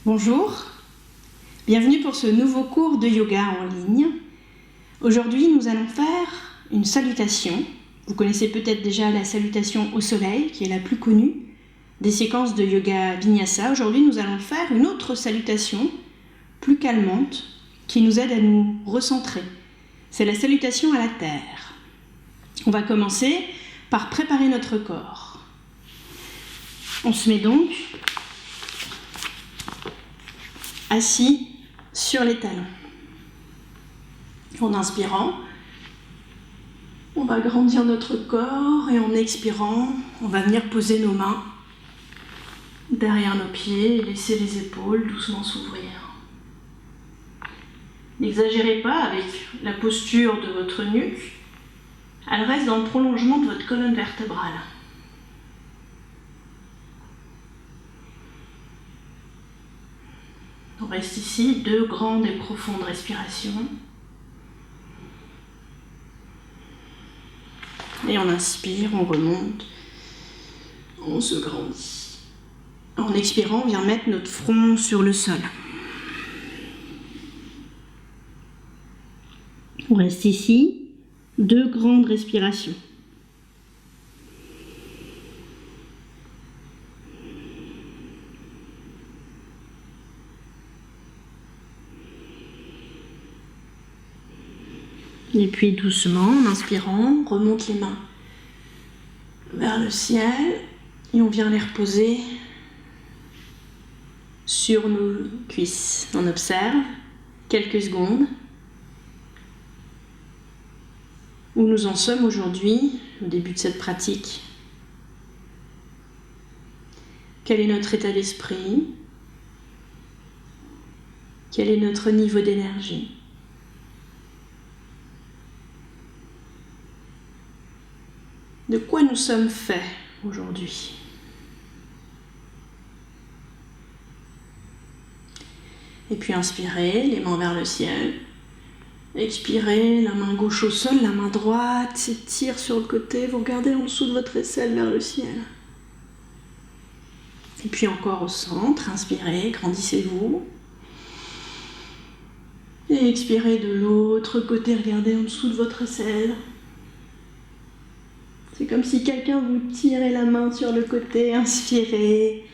Bonjour, bienvenue pour ce nouveau cours de yoga en ligne. Aujourd'hui, nous allons faire une salutation. Vous connaissez peut-être déjà la salutation au soleil, qui est la plus connue des séquences de yoga vinyasa. Aujourd'hui, nous allons faire une autre salutation, plus calmante, qui nous aide à nous recentrer. C'est la salutation à la terre. On va commencer par préparer notre corps. On se met donc assis sur les talons. En inspirant, on va agrandir notre corps et en expirant, on va venir poser nos mains derrière nos pieds et laisser les épaules doucement s'ouvrir. N'exagérez pas avec la posture de votre nuque, elle reste dans le prolongement de votre colonne vertébrale. On reste ici 2 grandes et profondes respirations. Et on inspire, on remonte, on se grandit. En expirant, on vient mettre notre front sur le sol. On reste ici 2 grandes respirations. Et puis doucement, en inspirant, on remonte les mains vers le ciel et on vient les reposer sur nos cuisses. On observe quelques secondes où nous en sommes aujourd'hui, au début de cette pratique. Quel est notre état d'esprit? Quel est notre niveau d'énergie? De quoi nous sommes faits aujourd'hui? Et puis inspirez, les mains vers le ciel. Expirez, la main gauche au sol, la main droite s'étire sur le côté. Vous regardez en dessous de votre aisselle vers le ciel. Et puis encore au centre, inspirez, grandissez-vous. Et expirez de l'autre côté, regardez en dessous de votre aisselle. C'est comme si quelqu'un vous tirait la main sur le côté. Inspirez,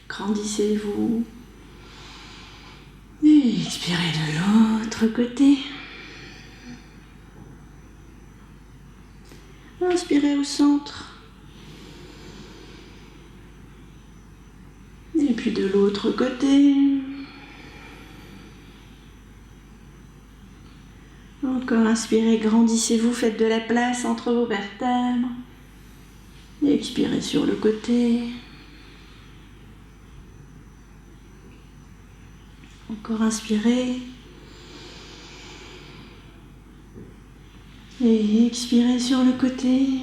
grandissez-vous. Et expirez de l'autre côté. Inspirez au centre. Et puis de l'autre côté. Encore inspirez, grandissez-vous, faites de la place entre vos vertèbres. Et expirez sur le côté. Encore inspirez. Et expirez sur le côté.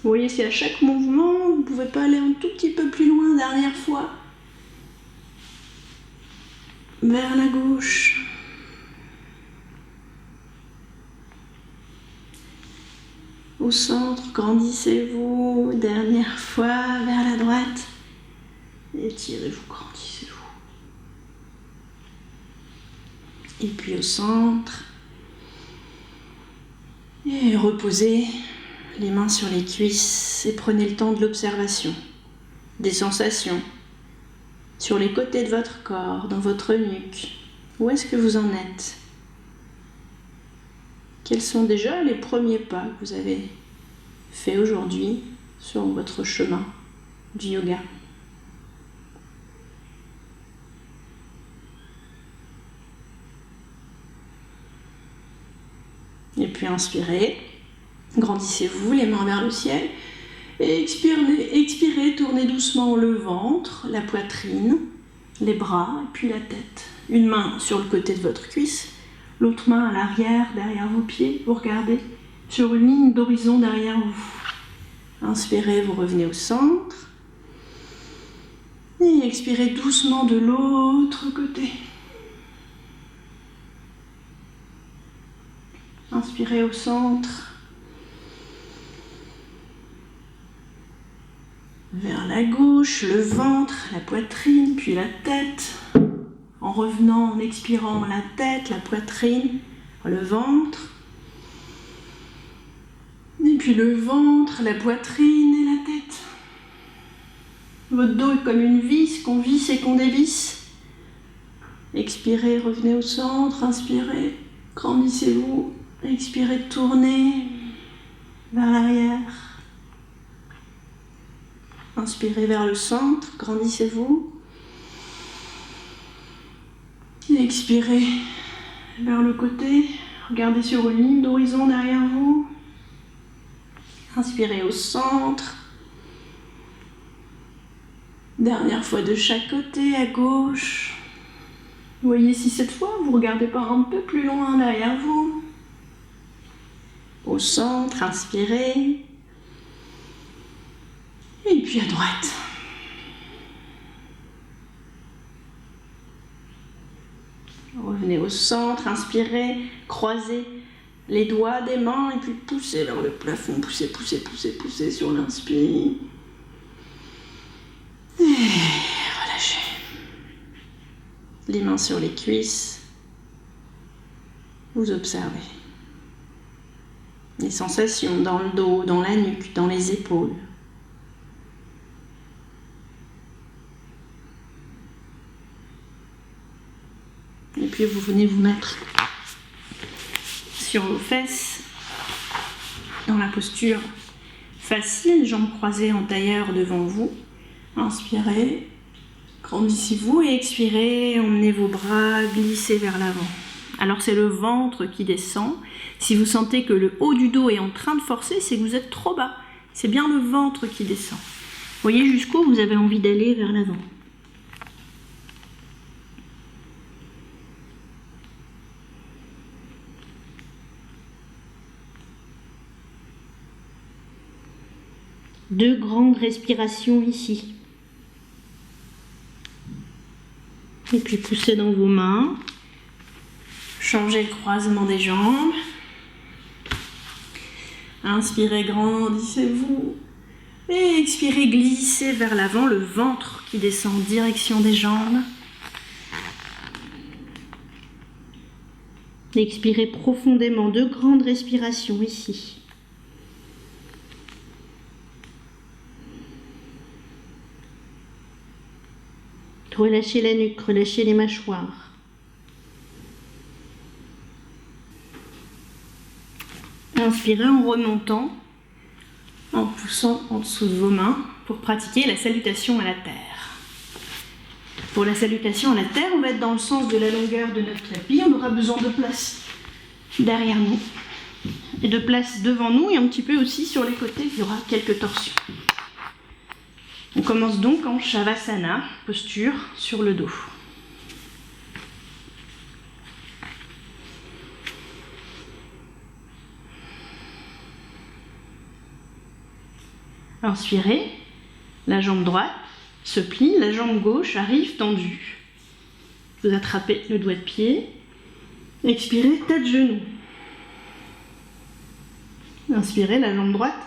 Vous voyez, si à chaque mouvement, vous ne pouvez pas aller un tout petit peu plus loin, dernière fois. Vers la gauche. Au centre, grandissez-vous. Dernière fois, vers la droite. Étirez-vous, grandissez-vous. Et puis au centre. Et reposez les mains sur les cuisses et prenez le temps de l'observation, des sensations sur les côtés de votre corps, dans votre nuque. Où est-ce que vous en êtes? Quels sont déjà les premiers pas que vous avez faits aujourd'hui sur votre chemin du yoga? Et puis inspirez, grandissez-vous, les mains vers le ciel. Et expirez, tournez doucement le ventre, la poitrine, les bras et puis la tête. Une main sur le côté de votre cuisse, l'autre main à l'arrière, derrière vos pieds. Vous regardez sur une ligne d'horizon derrière vous. Inspirez, vous revenez au centre. Et expirez doucement de l'autre côté. Inspirez au centre. vers la gauche, le ventre, la poitrine, puis la tête. En revenant, en expirant, la tête, la poitrine, le ventre. Et puis le ventre, la poitrine et la tête. Votre dos est comme une vis qu'on visse et qu'on dévisse. Expirez, revenez au centre, inspirez, grandissez-vous. Expirez, tournez vers l'arrière. Inspirez vers le centre, grandissez-vous. Expirez vers le côté, regardez sur une ligne d'horizon derrière vous. Inspirez au centre. Dernière fois de chaque côté, à gauche. Voyez si cette fois vous regardez pas un peu plus loin derrière vous. Au centre, inspirez. Et puis à droite. Revenez au centre, inspirez, croisez les doigts des mains et puis poussez vers le plafond. Poussez, poussez, poussez, poussez sur l'inspire. Et relâchez. Les mains sur les cuisses. Vous observez les sensations dans le dos, dans la nuque, dans les épaules. Et puis vous venez vous mettre sur vos fesses, dans la posture facile, jambes croisées en tailleur devant vous. Inspirez, grandissez-vous et expirez, emmenez vos bras, glissez vers l'avant. Alors c'est le ventre qui descend. Si vous sentez que le haut du dos est en train de forcer, c'est que vous êtes trop bas. C'est bien le ventre qui descend. Voyez jusqu'où vous avez envie d'aller vers l'avant. Deux grandes respirations ici. Et puis poussez dans vos mains. Changez le croisement des jambes. Inspirez, grandissez-vous. Et expirez, glissez vers l'avant, le ventre qui descend en direction des jambes. Expirez profondément, deux grandes respirations ici. Relâchez la nuque, relâchez les mâchoires. Inspirez en remontant, en poussant en dessous de vos mains pour pratiquer la salutation à la terre. Pour la salutation à la terre, on va être dans le sens de la longueur de notre tapis. On aura besoin de place derrière nous et de place devant nous et un petit peu aussi sur les côtés. Il y aura quelques torsions. On commence donc en Shavasana, posture sur le dos. Inspirez, la jambe droite se plie, la jambe gauche arrive tendue. Vous attrapez le doigt de pied. Expirez, tête, genou. Inspirez, la jambe droite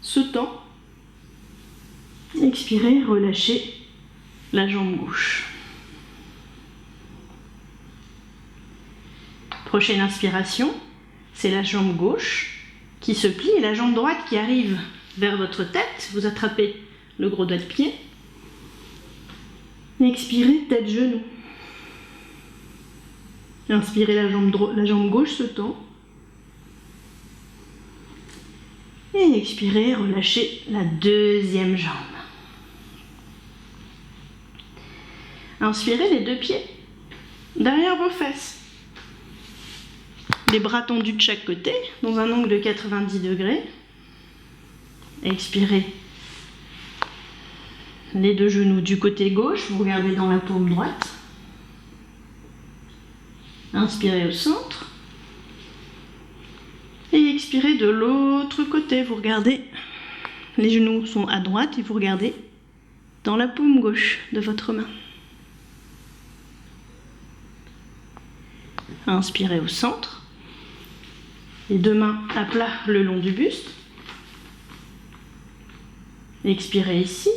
se tend. Expirez, relâchez la jambe gauche. Prochaine inspiration, c'est la jambe gauche qui se plie et la jambe droite qui arrive vers votre tête. Vous attrapez le gros doigt de pied. Expirez, tête, genou. Inspirez, la jambe gauche se tend. Et expirez, relâchez la deuxième jambe. Inspirez les deux pieds derrière vos fesses. Les bras tendus de chaque côté dans un angle de 90 degrés. Expirez les deux genoux du côté gauche, vous regardez dans la paume droite. Inspirez au centre. Et expirez de l'autre côté, vous regardez, les genoux sont à droite et vous regardez dans la paume gauche de votre main. Inspirez au centre. Les deux mains à plat le long du buste. Expirez ici.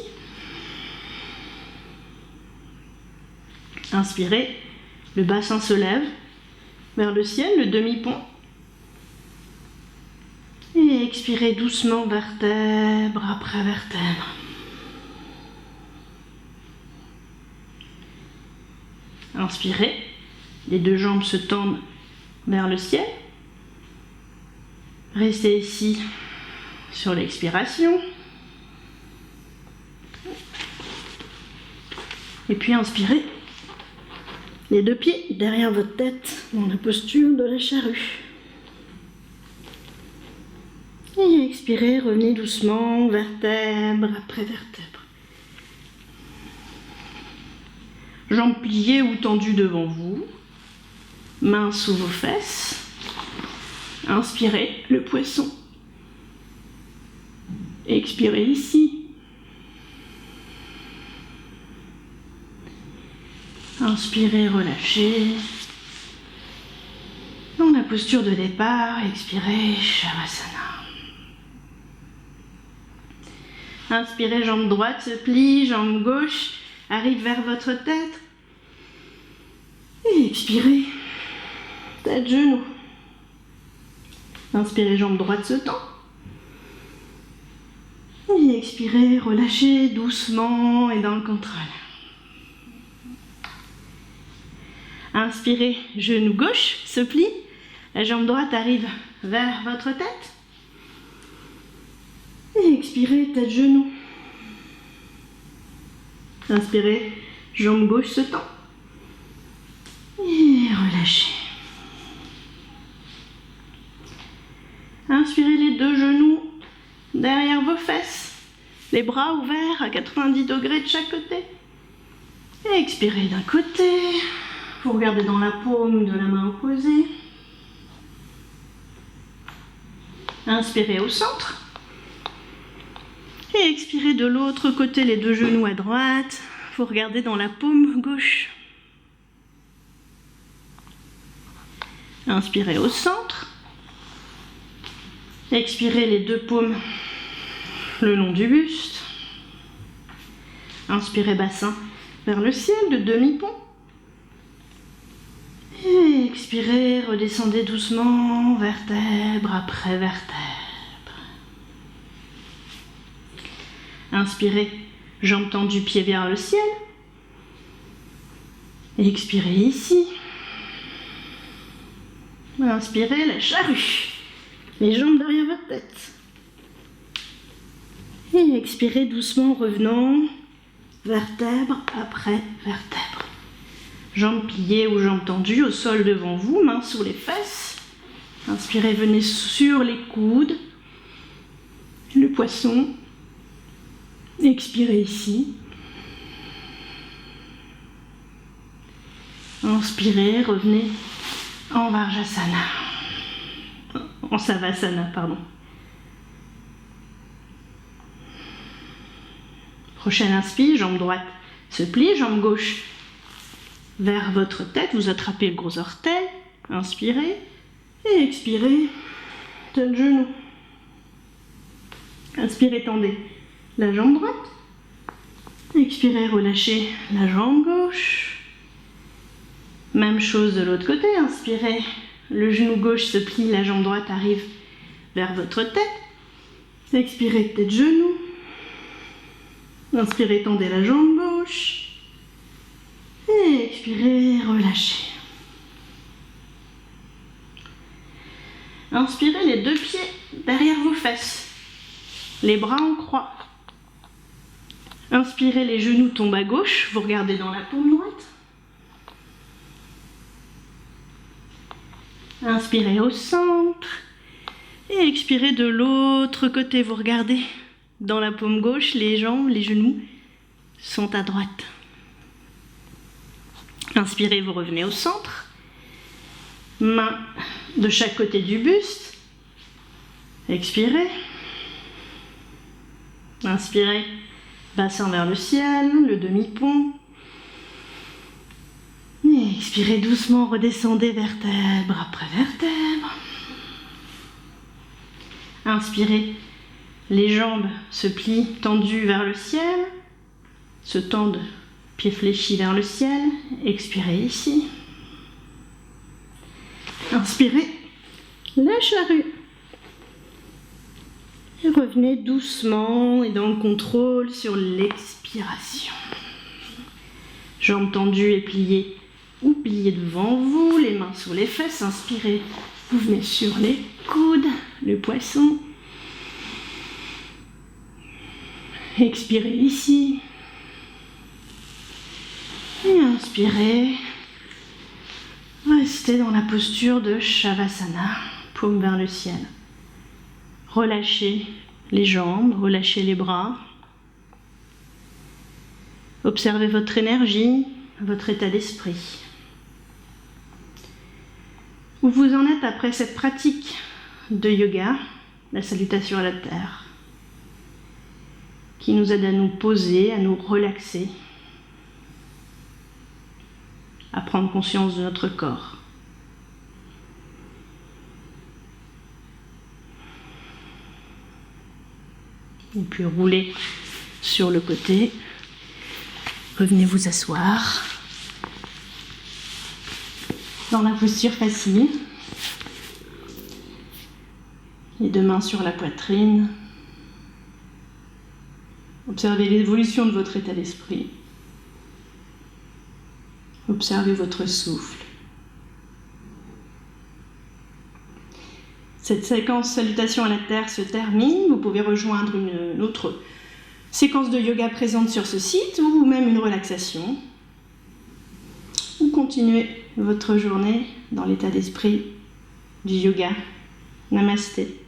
Inspirez, le bassin se lève vers le ciel, le demi-pont. Et expirez doucement, vertèbre après vertèbre. Inspirez, les deux jambes se tendent vers le ciel. Restez ici sur l'expiration. Et puis inspirez, les deux pieds derrière votre tête dans la posture de la charrue. Et expirez, revenez doucement, vertèbre après vertèbre. Jambes pliées ou tendues devant vous, mains sous vos fesses. Inspirez, le poisson. Expirez ici. Inspirez, relâchez. Dans la posture de départ, expirez, Shavasana. Inspirez, jambe droite se plie, jambe gauche arrive vers votre tête. Et expirez, tête, genou. Inspirez, jambe droite se tend. Et expirez, relâchez doucement et dans le contrôle. Inspirez, genou gauche se plie. La jambe droite arrive vers votre tête. Et expirez, tête, genou. Inspirez, jambe gauche se tend. Et relâchez. Inspirez les deux genoux derrière vos fesses. Les bras ouverts à 90 degrés de chaque côté. Et expirez d'un côté. Vous regardez dans la paume de la main opposée. Inspirez au centre. Et expirez de l'autre côté, les deux genoux à droite. Vous regardez dans la paume gauche. Inspirez au centre. Expirez les deux paumes le long du buste. Inspirez bassin vers le ciel de demi-pont. Et expirez, redescendez doucement, vertèbre après vertèbre. Inspirez, jambes tendues, pieds vers le ciel. Et expirez ici. Inspirez, la charrue. Les jambes derrière votre tête. Et expirez doucement, revenant, vertèbre après vertèbre. Jambes pliées ou jambes tendues au sol devant vous, mains sous les fesses. Inspirez, venez sur les coudes. Le poisson. Expirez ici. Inspirez, revenez en Varjasana. En Savasana, pardon. Prochaine inspire, jambe droite se plie, jambe gauche vers votre tête. Vous attrapez le gros orteil. Inspirez et expirez. Tête, genou. Inspirez, tendez la jambe droite. Expirez, relâchez la jambe gauche. Même chose de l'autre côté. Inspirez, le genou gauche se plie, la jambe droite arrive vers votre tête. Expirez, tête, genou. Inspirez, tendez la jambe gauche. Et expirez, relâchez. Inspirez les deux pieds derrière vos fesses. Les bras en croix. Inspirez, les genoux tombent à gauche. Vous regardez dans la paume droite. Inspirez au centre. Et expirez de l'autre côté. Vous regardez dans la paume gauche. Les jambes, les genoux sont à droite. Inspirez, vous revenez au centre. Mains de chaque côté du buste. Expirez. Inspirez, bassin vers le ciel, le demi-pont. Et expirez doucement, redescendez vertèbre après vertèbre. Inspirez, Les jambes se plient tendues vers le ciel, se tendent, pieds fléchis vers le ciel. Expirez ici. Inspirez la charrue. Et revenez doucement et dans le contrôle sur l'expiration. Jambes tendues et pliées ou pliées devant vous, les mains sur les fesses. Inspirez, vous venez sur les coudes, le poisson. Expirez ici. Et inspirez. Restez dans la posture de Shavasana, paume vers le ciel. Relâchez les jambes, relâchez les bras. Observez votre énergie, votre état d'esprit. Où vous en êtes après cette pratique de yoga, la salutation à la terre, qui nous aide à nous poser, à nous relaxer, à prendre conscience de notre corps. Vous pouvez rouler sur le côté. Revenez vous asseoir dans la posture facile. Les deux mains sur la poitrine. Observez l'évolution de votre état d'esprit. Observez votre souffle. Cette séquence salutation à la terre se termine. Vous pouvez rejoindre une autre séquence de yoga présente sur ce site ou même une relaxation. Ou continuer votre journée dans l'état d'esprit du yoga. Namasté.